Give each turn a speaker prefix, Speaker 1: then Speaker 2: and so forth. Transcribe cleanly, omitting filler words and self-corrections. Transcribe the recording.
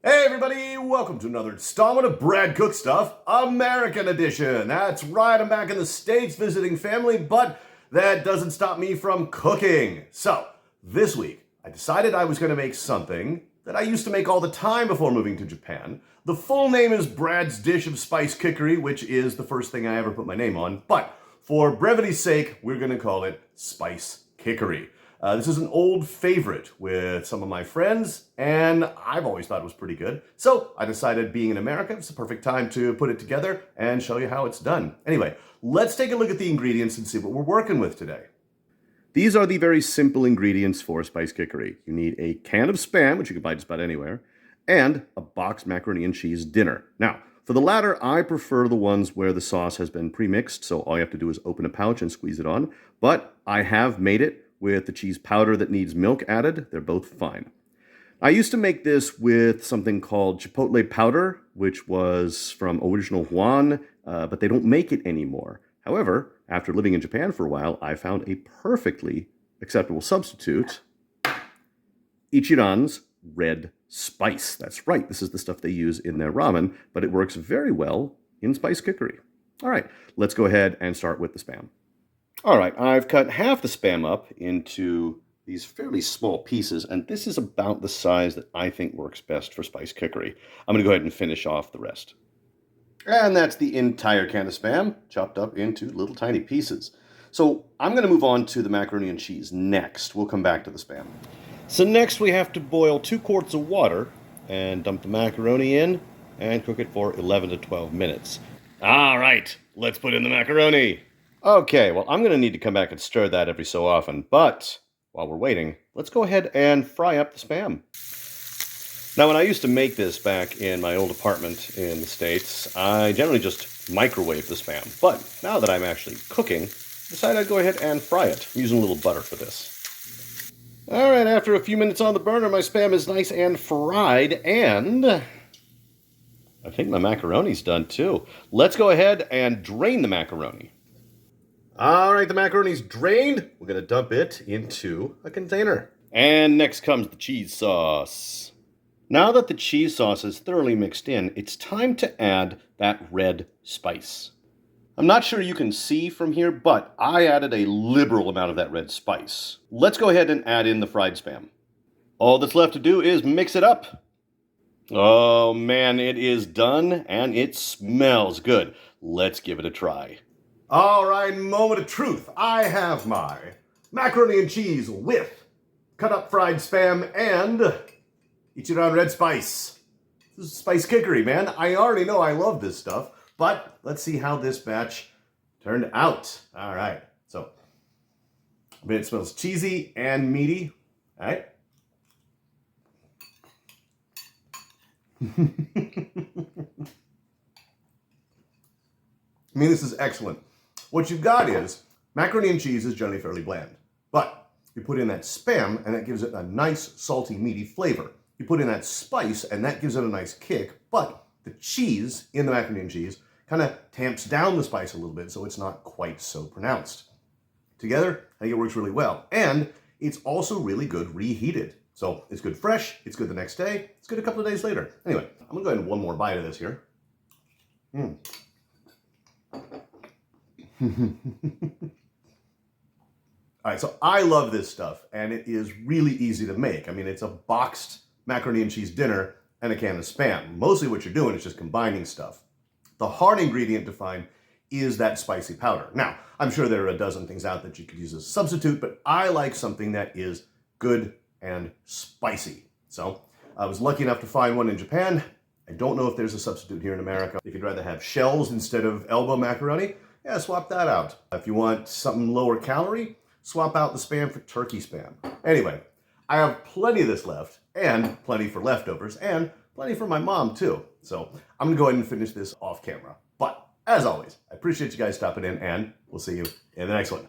Speaker 1: Hey everybody, welcome to another installment of Brad Cook Stuff, American Edition. That's right, I'm back in the States visiting family, but that doesn't stop me from cooking. So, this week, I decided I was going to make something that I used to make all the time before moving to Japan. The full name is Brad's Dish of Spicekickery, which is the first thing I ever put my name on, but for brevity's sake, we're going to call it Spicekickery. This is an old favorite with some of my friends, and I've always thought it was pretty good. So I decided, being in America, it's the perfect time to put it together and show you how it's done. Anyway, let's take a look at the ingredients and see what we're working with today. These are the very simple ingredients for Spicekickery. You need a can of Spam, which you can buy just about anywhere, and a boxed macaroni and cheese dinner. Now, for the latter, I prefer the ones where the sauce has been pre-mixed, so all you have to do is open a pouch and squeeze it on. But I have made it with the cheese powder that needs milk added. They're both fine. I used to make this with something called chipotle powder, which was from Original Juan, but they don't make it anymore. However, after living in Japan for a while, I found a perfectly acceptable substitute, Ichiran's red spice. That's right, this is the stuff they use in their ramen, but it works very well in Spicekickery. All right, let's go ahead and start with the Spam. All right, I've cut half the Spam up into these fairly small pieces, and this is about the size that I think works best for Spicekickery. I'm going to go ahead and finish off the rest. And that's the entire can of Spam, chopped up into little tiny pieces. So I'm going to move on to the macaroni and cheese next. We'll come back to the Spam. So next we have to boil 2 quarts of water and dump the macaroni in and cook it for 11 to 12 minutes. All right, let's put in the macaroni. Okay, well, I'm going to need to come back and stir that every so often, but while we're waiting, let's go ahead and fry up the Spam. Now, when I used to make this back in my old apartment in the States, I generally just microwave the Spam, but now that I'm actually cooking, I decided I'd go ahead and fry it. I'm using a little butter for this. All right, after a few minutes on the burner, my Spam is nice and fried, and I think my macaroni's done too. Let's go ahead and drain the macaroni. All right, the macaroni's drained. We're going to dump it into a container. And next comes the cheese sauce. Now that the cheese sauce is thoroughly mixed in, it's time to add that red spice. I'm not sure you can see from here, but I added a liberal amount of that red spice. Let's go ahead and add in the fried Spam. All that's left to do is mix it up. Oh man, it is done and it smells good. Let's give it a try. All right, moment of truth. I have my macaroni and cheese with cut up fried Spam and Ichiran red spice. This is Spicekickery, man. I already know I love this stuff, but let's see how this batch turned out. All right, so I mean, it smells cheesy and meaty. All right. I mean, this is excellent. What you've got is, macaroni and cheese is generally fairly bland, but you put in that Spam and that gives it a nice, salty, meaty flavor. You put in that spice and that gives it a nice kick, but the cheese in the macaroni and cheese kind of tamps down the spice a little bit so it's not quite so pronounced. Together, I think it works really well. And it's also really good reheated. So it's good fresh, it's good the next day, it's good a couple of days later. Anyway, I'm going to go ahead and one more bite of this here. All right, so I love this stuff, and it is really easy to make. I mean, it's a boxed macaroni and cheese dinner and a can of Spam. Mostly what you're doing is just combining stuff. The hard ingredient to find is that spicy powder. Now, I'm sure there are a dozen things out that you could use as a substitute, but I like something that is good and spicy. So I was lucky enough to find one in Japan. I don't know if there's a substitute here in America. If you'd rather have shells instead of elbow macaroni, yeah, swap that out. If you want something lower calorie, swap out the Spam for turkey Spam. Anyway, I have plenty of this left, and plenty for leftovers, and plenty for my mom too. So I'm gonna go ahead and finish this off camera. But as always, I appreciate you guys stopping in, and we'll see you in the next one.